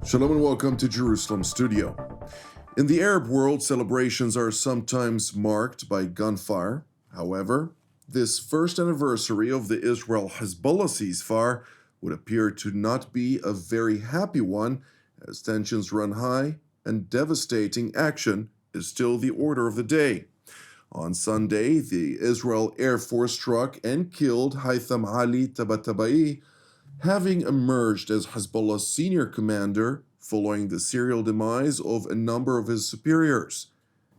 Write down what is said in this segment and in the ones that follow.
Shalom and welcome to Jerusalem Studio. In the Arab world, celebrations are sometimes marked by gunfire. However, this first anniversary of the Israel-Hezbollah ceasefire would appear to not be a very happy one, as tensions run high and devastating action is still the order of the day. On Sunday, the Israel Air Force struck and killed Haytham Ali Tabatabay, having emerged as Hezbollah's senior commander following the serial demise of a number of his superiors.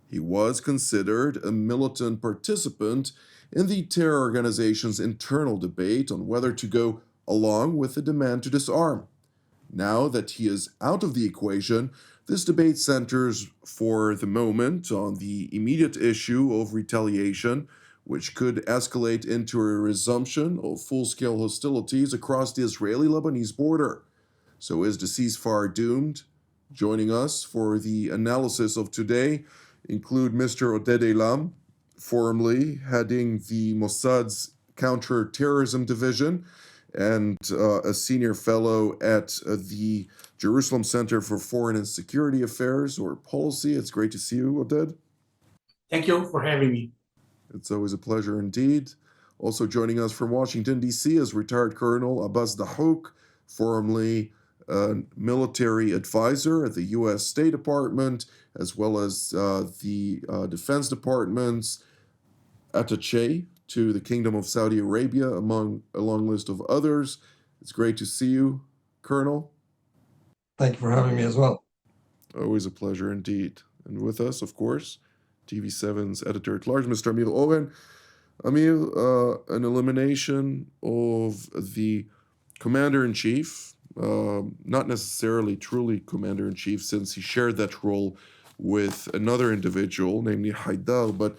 He was considered a militant participant in the terror organization's internal debate on whether to go along with the demand to disarm. Now that he is out of the equation, this debate centers for the moment on the immediate issue of retaliation, which could escalate into a resumption of full-scale hostilities across the Israeli-Lebanese border. So is the ceasefire doomed? Joining us for the analysis of today include Mr. Oded Elam, formerly heading the Mossad's counter-terrorism division and a senior fellow at the Jerusalem Center for Foreign and Security Affairs or Policy. It's great to see you, Oded. Thank you for having me. It's always a pleasure indeed. Also joining us from Washington, D.C. is retired Colonel Abbas Dahouk, formerly a military advisor at the U.S. State Department, as well as the Defense Department's attaché to the Kingdom of Saudi Arabia, among a long list of others. It's great to see you, Colonel. Thank you for having me as well. Always a pleasure indeed. And with us, of course, TV7's editor-at-large, Mr. Amir Oren. Amir, an elimination of the commander-in-chief, not necessarily truly commander-in-chief, since he shared that role with another individual, namely Haidar, but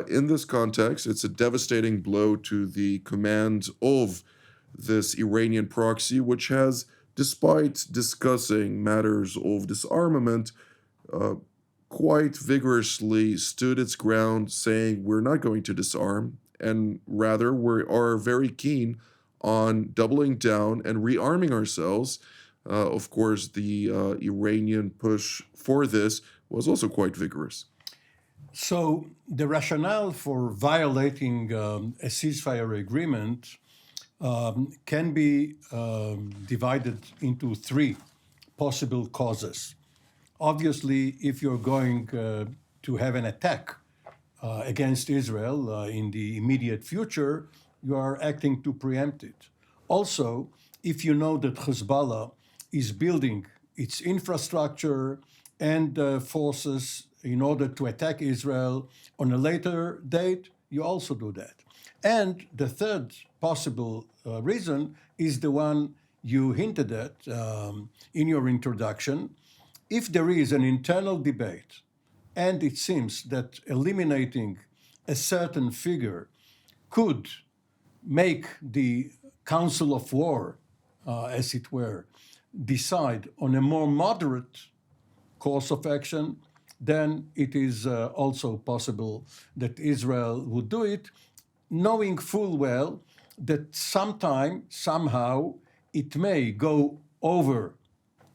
in this context, it's a devastating blow to the command of this Iranian proxy, which has, despite discussing matters of disarmament, quite vigorously stood its ground, saying we're not going to disarm, and rather we are very keen on doubling down and rearming ourselves. Of course, the Iranian push for this was also quite vigorous. So the rationale for violating a ceasefire agreement can be divided into three possible causes. Obviously, if you're going to have an attack against Israel in the immediate future, you are acting to preempt it. Also, if you know that Hezbollah is building its infrastructure and forces in order to attack Israel on a later date, you also do that. And the third possible reason is the one you hinted at in your introduction. If there is an internal debate, and it seems that eliminating a certain figure could make the Council of War, as it were, decide on a more moderate course of action, then it is also possible that Israel would do it, knowing full well that sometime, somehow, it may go over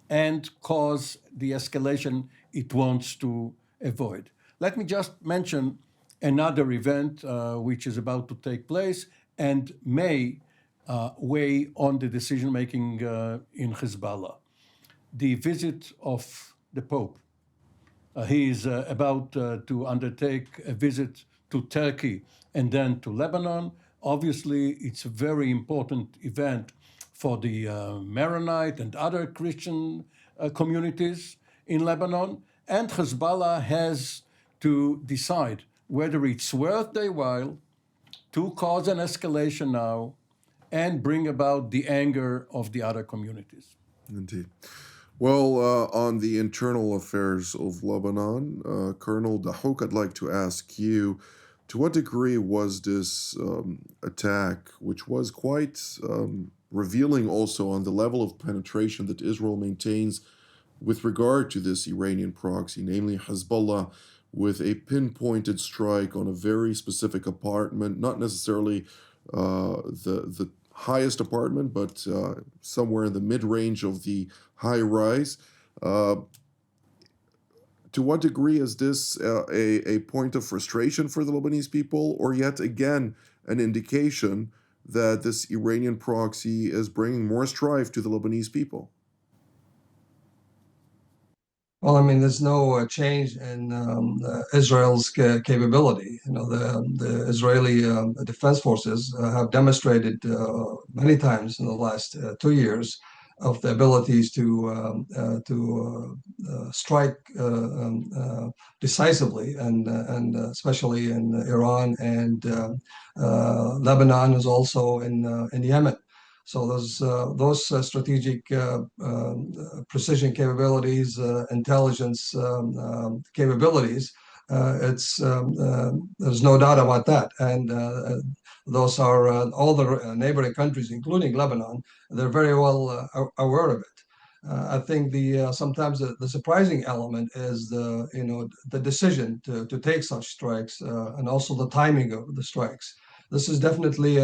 and cause the escalation it wants to avoid. Let me just mention another event which is about to take place and may weigh on the decision-making in Hezbollah. The visit of the Pope. He is about to undertake a visit to Turkey and then to Lebanon. Obviously, it's a very important event for the Maronite and other Christian communities in Lebanon. And Hezbollah has to decide whether it's worth their while to cause an escalation now and bring about the anger of the other communities. Indeed. Well, on the internal affairs of Lebanon, Colonel Dahouk, I'd like to ask you, to what degree was this attack, which was quite revealing also on the level of penetration that Israel maintains with regard to this Iranian proxy, namely Hezbollah, with a pinpointed strike on a very specific apartment, not necessarily the highest apartment, but somewhere in the mid-range of the high rise. To what degree is this a point of frustration for the Lebanese people, or yet again an indication that this Iranian proxy is bringing more strife to the Lebanese people? Well, I mean, there's no change in Israel's capability. You know, the Israeli Defense Forces have demonstrated many times in the last 2 years of the abilities to strike decisively, and especially in Iran, and Lebanon is also in Yemen. So those strategic precision capabilities, intelligence capabilities, there's no doubt about that. And those are all the neighboring countries, including Lebanon. They're very well aware of it. I think sometimes the surprising element is the decision to take such strikes, and also the timing of the strikes. This is definitely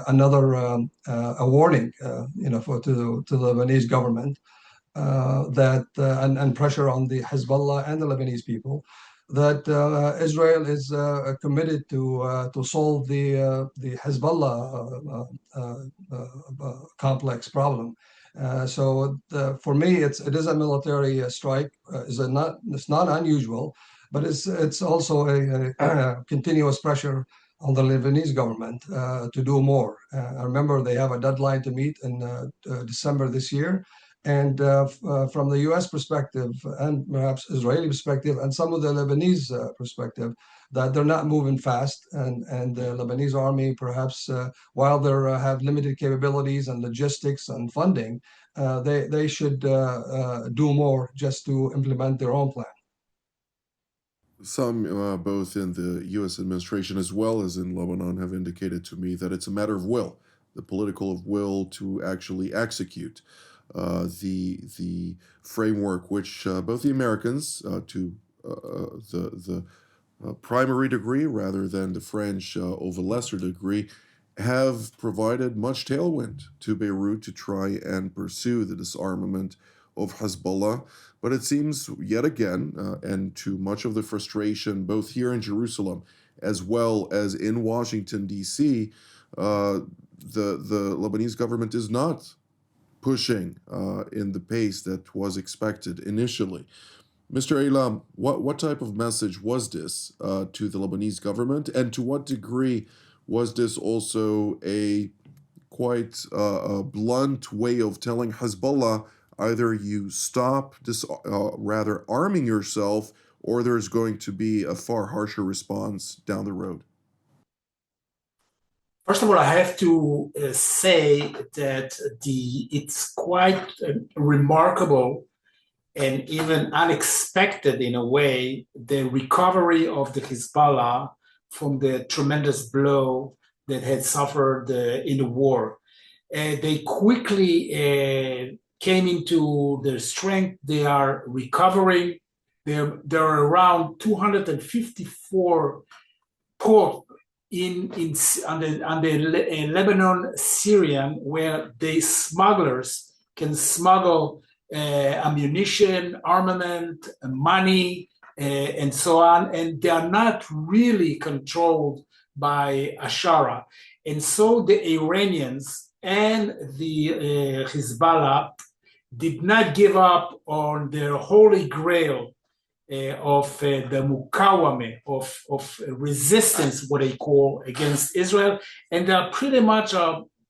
another a warning, to the Lebanese government, and pressure on the Hezbollah and the Lebanese people, that Israel is committed to solve the Hezbollah complex problem. So for me, it is a military strike. It's not unusual, but it's also a continuous pressure on the Lebanese government to do more. I remember they have a deadline to meet in December this year. And from the U.S. perspective, and perhaps Israeli perspective, and some of the Lebanese perspective, that they're not moving fast, and the Lebanese army, perhaps while they have limited capabilities and logistics and funding, they should do more just to implement their own plan. Some, both in the U.S. administration as well as in Lebanon, have indicated to me that it's a matter of will, the political will to actually execute the framework which both the Americans, to the primary degree rather than the French of a lesser degree, have provided much tailwind to Beirut to try and pursue the disarmament of Hezbollah. But it seems yet again, and to much of the frustration both here in Jerusalem as well as in Washington, D.C., the Lebanese government is not pushing in the pace that was expected initially. Mr. Haytham, what type of message was this to the Lebanese government, and to what degree was this also a quite blunt way of telling Hezbollah either you stop this, rather arming yourself, or there's going to be a far harsher response down the road? First of all, I have to say that it's quite remarkable and even unexpected in a way, the recovery of the Hezbollah from the tremendous blow that had suffered in the war. They quickly came into their strength. They are recovering. There are around 254 ports on the Lebanon-Syrian, where the smugglers can smuggle ammunition, armament, money, and so on, and they are not really controlled by Ashara. And so the Iranians and the Hezbollah did not give up on their holy grail of the mukawameh, of resistance, what they call, against Israel. And they are pretty much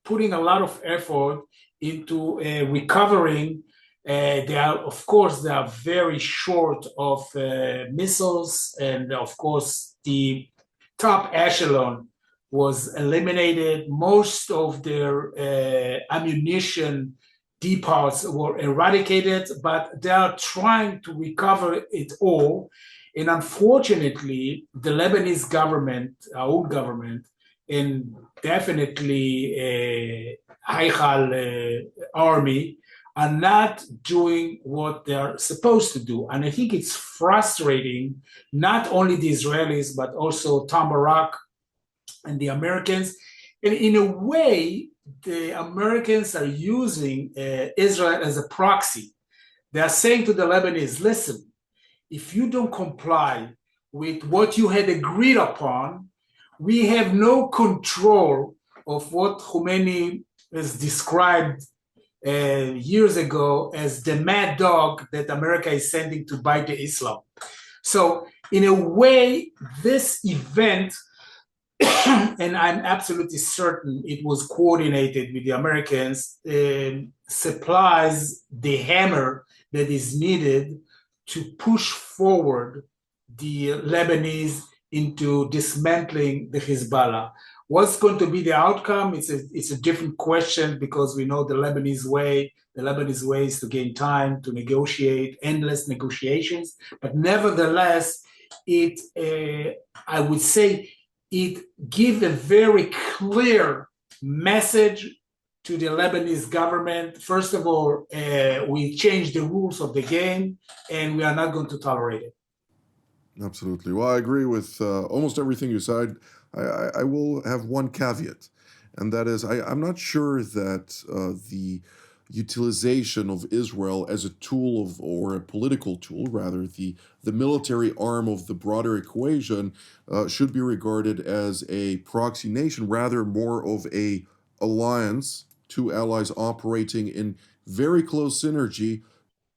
putting a lot of effort into recovering. They are very short of missiles, and of course the top echelon was eliminated. Most of their ammunition depots were eradicated, but they are trying to recover it all. And unfortunately, the Lebanese government, our own government, and definitely Haytham army, are not doing what they're supposed to do. And I think it's frustrating, not only the Israelis, but also Tom Barak and the Americans. And in a way, the Americans are using Israel as a proxy. They are saying to the Lebanese, listen, if you don't comply with what you had agreed upon, we have no control of what Khomeini has described years ago as the mad dog that America is sending to bite the Islam. So in a way, this event, and I'm absolutely certain it was coordinated with the Americans, supplies the hammer that is needed to push forward the Lebanese into dismantling the Hezbollah. What's going to be the outcome? It's a different question, because we know the Lebanese way. The Lebanese way is to gain time to negotiate, endless negotiations. But nevertheless, I would say, it gives a very clear message to the Lebanese government. First of all, we changed the rules of the game, and we are not going to tolerate it. Absolutely. Well, I agree with almost everything you said. I will have one caveat, and that is I'm not sure that the utilization of Israel as a tool or a political tool, rather the military arm of the broader equation, should be regarded as a proxy nation, rather more of a alliance, two allies operating in very close synergy.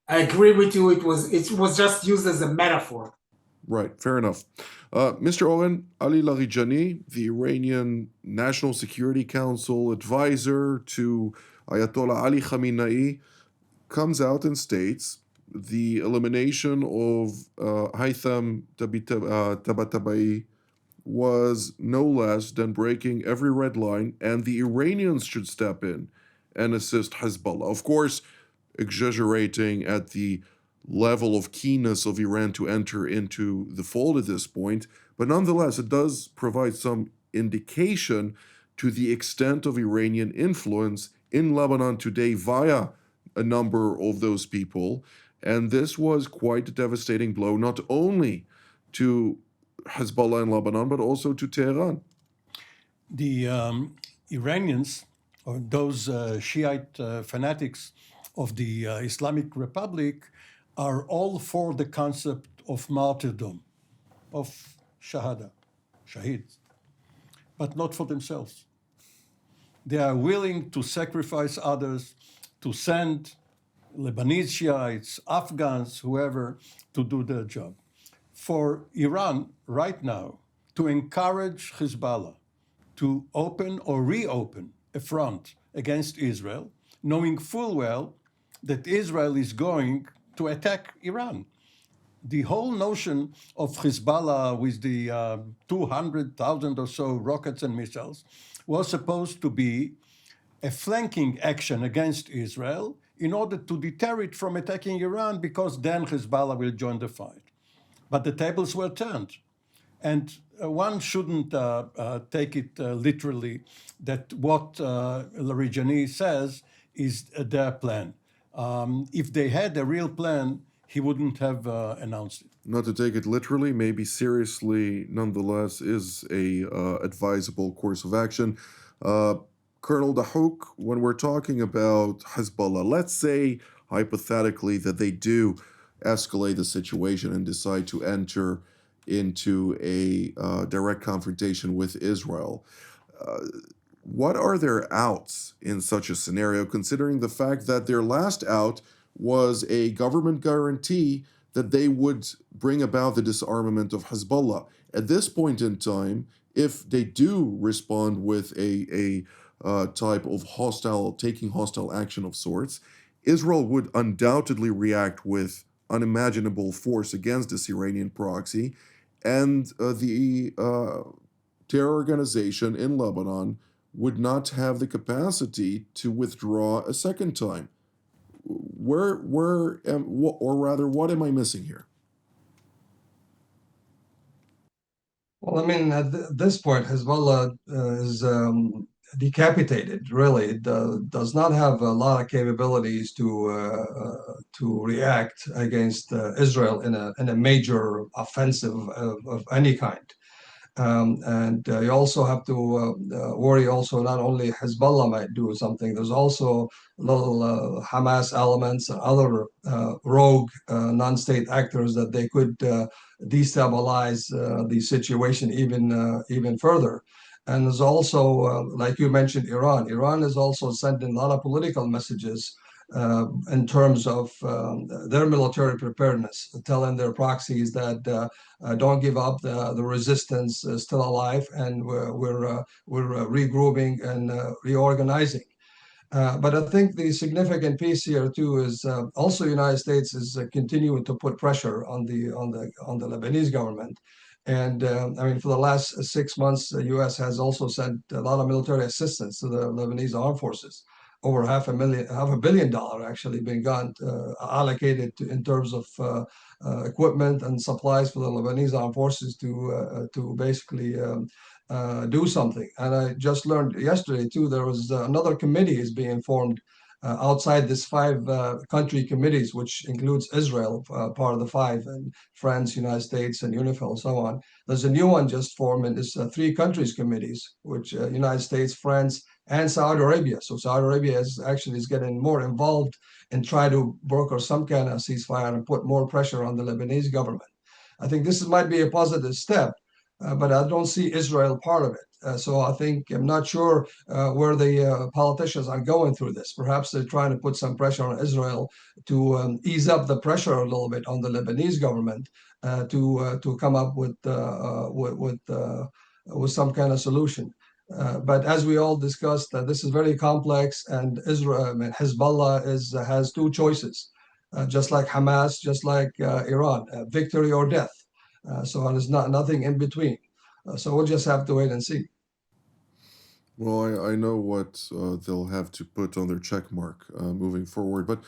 I agree with you. It was just used as a metaphor. Right, fair enough. Mr. Haytham Ali Tabatabay, the Iranian National Security Council advisor to Ayatollah Ali Khamenei, comes out and states the elimination of Haytham Ali Tabatabay was no less than breaking every red line, and the Iranians should step in and assist Hezbollah. Of course, exaggerating at the level of keenness of Iran to enter into the fold at this point, but nonetheless, it does provide some indication to the extent of Iranian influence in Lebanon today via a number of those people. And this was quite a devastating blow, not only to Hezbollah in Lebanon, but also to Tehran. The Iranians, or those Shiite fanatics of the Islamic Republic, are all for the concept of martyrdom, of shahada, shaheed, but not for themselves. They are willing to sacrifice others, to send Lebanese Shiites, Afghans, whoever, to do their job. For Iran right now to encourage Hezbollah to open or reopen a front against Israel, knowing full well that Israel is going to attack Iran. The whole notion of Hezbollah with the 200,000 or so rockets and missiles was supposed to be a flanking action against Israel in order to deter it from attacking Iran, because then Hezbollah will join the fight. But the tables were turned. And one shouldn't take it literally that what Larijani says is their plan. If they had a real plan, he wouldn't have announced it. Not to take it literally, maybe seriously, nonetheless, is a advisable course of action. Colonel Dahouk, when we're talking about Hezbollah, let's say hypothetically that they do escalate the situation and decide to enter into a direct confrontation with Israel. What are their outs in such a scenario, considering the fact that their last out was a government guarantee that they would bring about the disarmament of Hezbollah? At this point in time, if they do respond with a type of taking hostile action of sorts, Israel would undoubtedly react with unimaginable force against this Iranian proxy, and the terror organization in Lebanon would not have the capacity to withdraw a second time. What am I missing here? Well, I mean, at this point, Hezbollah is decapitated. Really, it does not have a lot of capabilities to react against Israel in a major offensive of any kind. And you also have to worry also not only Hezbollah might do something, there's also little Hamas elements and other rogue non-state actors that they could destabilize the situation even further. And there's also, like you mentioned, Iran. Iran has also sent in a lot of political messages in terms of their military preparedness, telling their proxies that don't give up, the resistance is still alive, and we're regrouping and reorganizing. But I think the significant piece here too is also the United States is continuing to put pressure on the Lebanese government. And I mean, for the last 6 months, the U.S. has also sent a lot of military assistance to the Lebanese armed forces. Over $500 million actually been allocated in terms of equipment and supplies for the Lebanese armed forces to basically do something. And I just learned yesterday too, there was another committee is being formed outside this 5-country committees, which includes Israel, part of the 5, and France, United States, and UNIFIL, and so on. There's a new one just formed, and it's 3 countries committees, which United States, France, and Saudi Arabia. So Saudi Arabia is getting more involved and try to broker some kind of ceasefire and put more pressure on the Lebanese government. I think this might be a positive step, but I don't see Israel part of it. So I think I'm not sure where the politicians are going through this. Perhaps they're trying to put some pressure on Israel to ease up the pressure a little bit on the Lebanese government to come up with some kind of solution. But as we all discussed, this is very complex, and Hezbollah has 2 choices, just like Hamas, just like Iran, victory or death. So there's nothing in between. So we'll just have to wait and see. Well, I know what they'll have to put on their check mark moving forward. But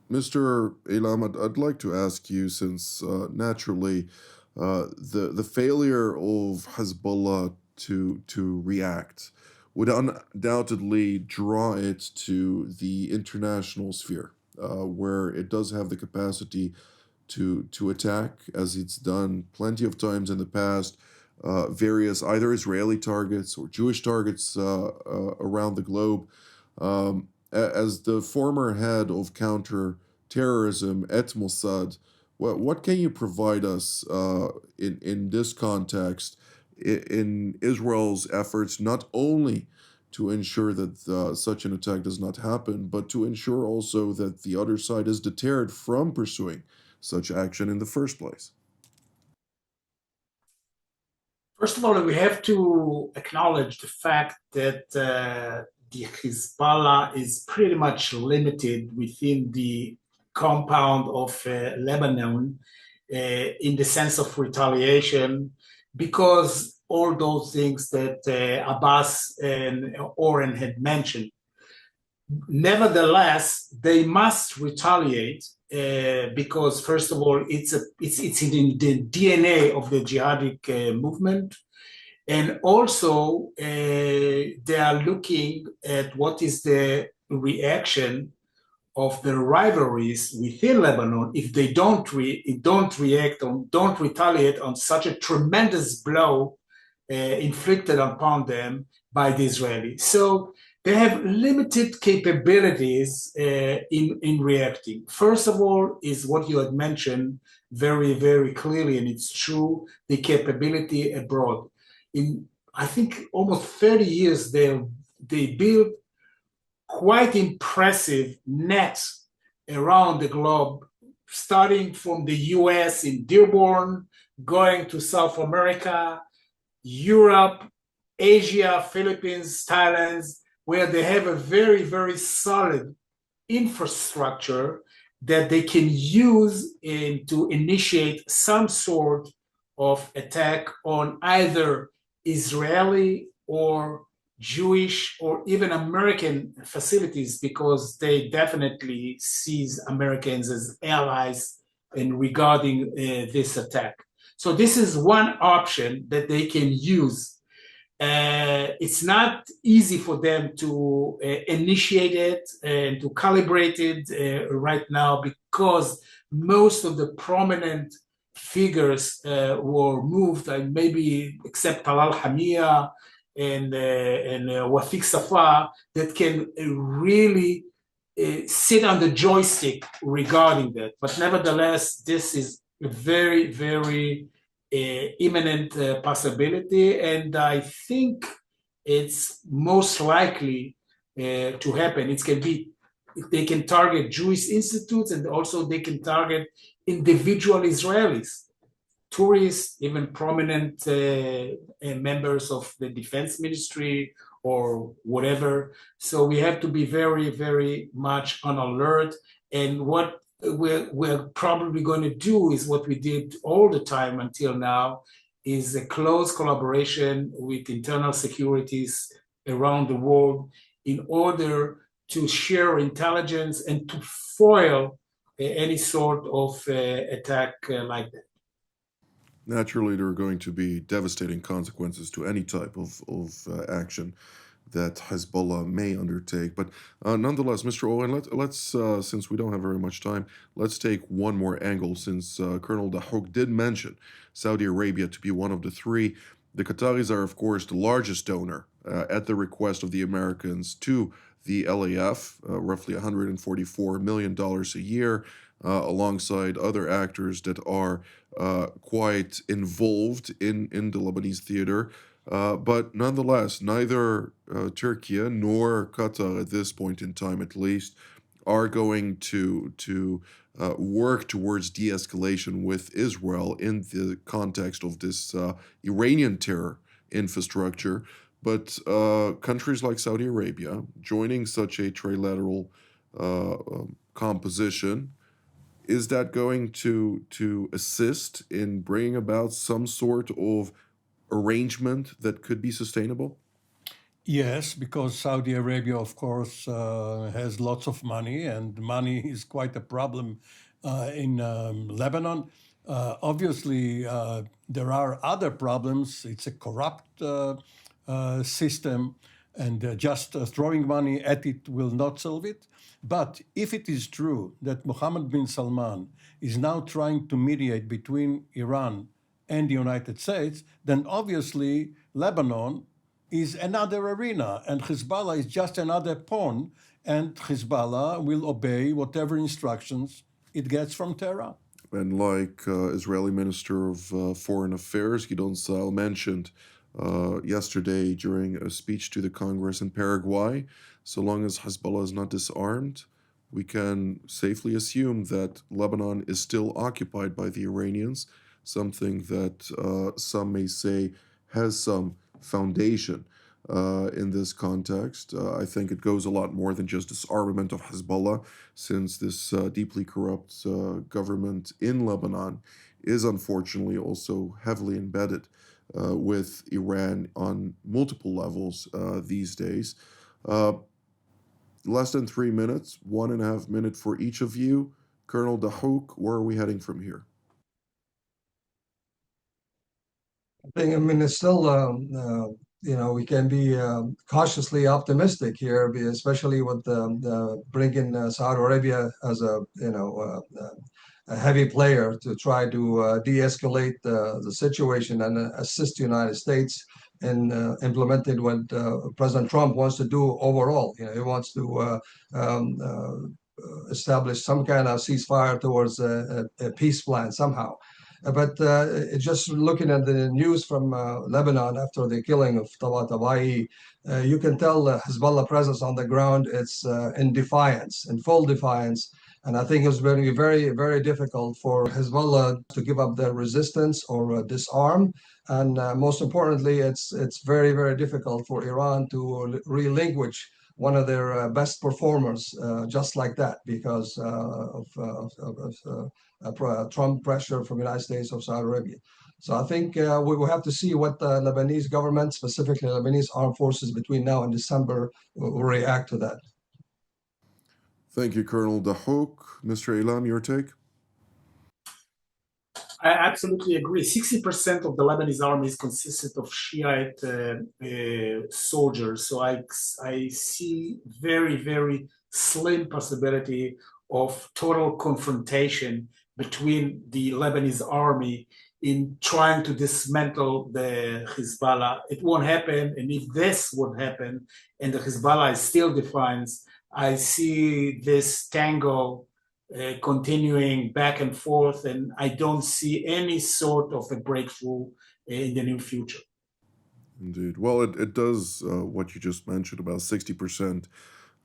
Mr. Haytham, I'd like to ask you, since naturally the failure of Hezbollah to react would undoubtedly draw it to the international sphere, where it does have the capacity to attack, as it's done plenty of times in the past, various either Israeli targets or Jewish targets around the globe. As the former head of counter-terrorism at Mossad, what can you provide us in this context in Israel's efforts not only to ensure that such an attack does not happen, but to ensure also that the other side is deterred from pursuing such action in the first place? First of all, we have to acknowledge the fact that the Hezbollah is pretty much limited within the compound of Lebanon in the sense of retaliation, because all those things that Abbas and Oren had mentioned. Nevertheless, they must retaliate because, first of all, it's in the DNA of the jihadic movement, and also they are looking at what is the reaction of the rivalries within Lebanon if they don't react or don't retaliate on such a tremendous blow inflicted upon them by the Israelis. So they have limited capabilities in reacting. First of all is what you had mentioned very, very clearly, and it's true, the capability abroad. In, I think, almost 30 years, they built quite impressive nets around the globe, starting from the US in Dearborn, going to South America, Europe, Asia, Philippines, Thailand, where they have a very, very solid infrastructure that they can use to initiate some sort of attack on either Israeli or Jewish or even American facilities, because they definitely sees Americans as allies in regarding this attack. So this is one option that they can use. It's not easy for them to initiate it and to calibrate it right now, because most of the prominent figures were moved, maybe except Talal Hamia and Wafik Safa, that can really sit on the joystick regarding that. But nevertheless, this is a very, very imminent possibility, and I think it's most likely to happen. It can be, they can target Jewish institutes, and also they can target individual Israelis, tourists, even prominent members of the defense ministry or whatever. So we have to be very, very much on alert. And what we're probably going to do is what we did all the time until now, is a close collaboration with internal securities around the world in order to share intelligence and to foil any sort of attack like that. Naturally, there are going to be devastating consequences to any type of action that Hezbollah may undertake. But nonetheless, Mr. Owen, let's since we don't have very much time, let's take one more angle, since Colonel Dahouk did mention Saudi Arabia to be one of the three. The Qataris are, of course, the largest donor at the request of the Americans to the LAF, roughly $144 million a year, alongside other actors that are quite involved in the Lebanese theater. But nonetheless, neither Turkey nor Qatar, at this point in time at least, are going to work towards de-escalation with Israel in the context of this Iranian terror infrastructure. But countries like Saudi Arabia joining such a trilateral composition, is that going to assist in bringing about some sort of arrangement that could be sustainable? Yes, because Saudi Arabia, of course, has lots of money, and money is quite a problem in Lebanon. Obviously, there are other problems. It's a corrupt system, and just throwing money at it will not solve it. But if it is true that Mohammed bin Salman is now trying to mediate between Iran and the United States, then obviously Lebanon is another arena, and Hezbollah is just another pawn, and Hezbollah will obey whatever instructions it gets from Tehran. And like Israeli Minister of Foreign Affairs Gideon Saar mentioned yesterday during a speech to the Congress in Paraguay, so long as Hezbollah is not disarmed, we can safely assume that Lebanon is still occupied by the Iranians, something that some may say has some foundation in this context. I think it goes a lot more than just disarmament of Hezbollah, since this deeply corrupt government in Lebanon is unfortunately also heavily embedded with Iran on multiple levels these days. Less than 3 minutes, 1.5 minutes for each of you. Colonel Dahouk, where are we heading from here? I mean, it's still, we can be cautiously optimistic here, especially with bringing Saudi Arabia as a heavy player to try to de-escalate the situation and assist the United States in implementing what President Trump wants to do overall. He wants to establish some kind of ceasefire towards a peace plan somehow. But just looking at the news from Lebanon after the killing of Tabatabay, you can tell the Hezbollah presence on the ground. It's in defiance, in full defiance. And I think it's going to be very, very difficult for Hezbollah to give up their resistance or disarm. And most importantly, it's very, very difficult for Iran to relinquish one of their best performers just like that, because of Trump pressure from the United States of Saudi Arabia. So I think we will have to see what the Lebanese government, specifically Lebanese armed forces, between now and December will react to that. Thank you, Colonel Dahouk. Mr. Eilam, your take? I absolutely agree. 60% of the Lebanese army is consisted of Shiite soldiers. So I see very, very slim possibility of total confrontation between the Lebanese army in trying to dismantle the Hezbollah. It won't happen, and if this would happen, and the Hezbollah is still defiant, I see this tango continuing back and forth, and I don't see any sort of a breakthrough in the near future. Indeed. Well, it does what you just mentioned, about 60%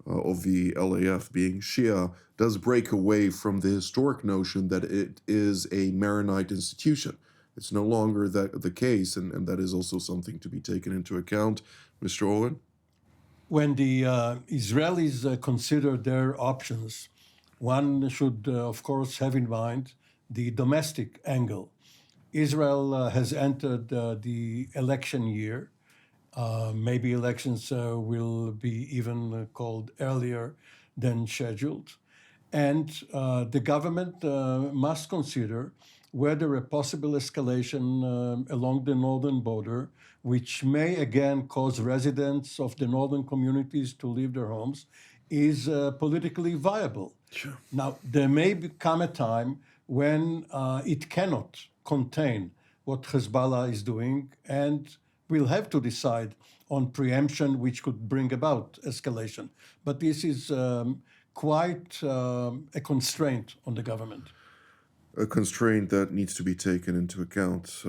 of the LAF being Shia, does break away from the historic notion that it is a Maronite institution. It's no longer the case, and that is also something to be taken into account. Mr. Oren? When the Israelis consider their options, one should, of course, have in mind the domestic angle. Israel has entered the election year. Maybe elections will be even called earlier than scheduled. And the government must consider whether a possible escalation along the northern border, which may again cause residents of the northern communities to leave their homes, is politically viable. Sure. Now, there may come a time when it cannot contain what Hezbollah is doing, and we'll have to decide on preemption, which could bring about escalation. But this is quite a constraint on the government. A constraint that needs to be taken into account,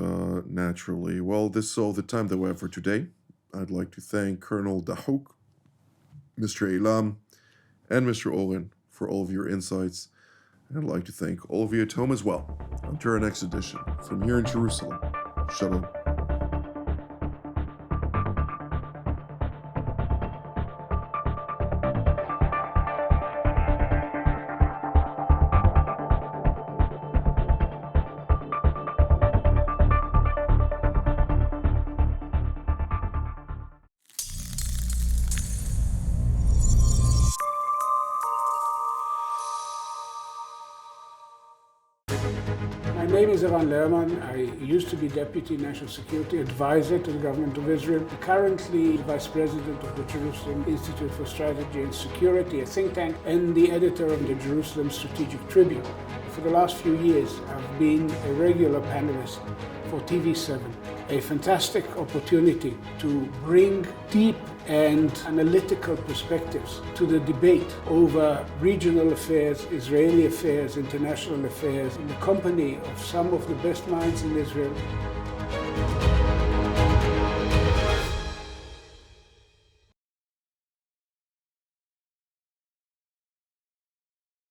naturally. Well, this is all the time that we have for today. I'd like to thank Colonel Dahouk, Mr. Eilam, and Mr. Oren for all of your insights. And I'd like to thank all of you at home as well. Until our next edition, from here in Jerusalem, Shalom. My name is Lebanon. I used to be Deputy National Security Advisor to the Government of Israel, currently Vice President of the Jerusalem Institute for Strategy and Security, a think tank, and the editor of the Jerusalem Strategic Tribune. For the last few years, I've been a regular panelist for TV7, a fantastic opportunity to bring deep and analytical perspectives to the debate over regional affairs, Israeli affairs, international affairs, in the company of some of the best minds in Israel.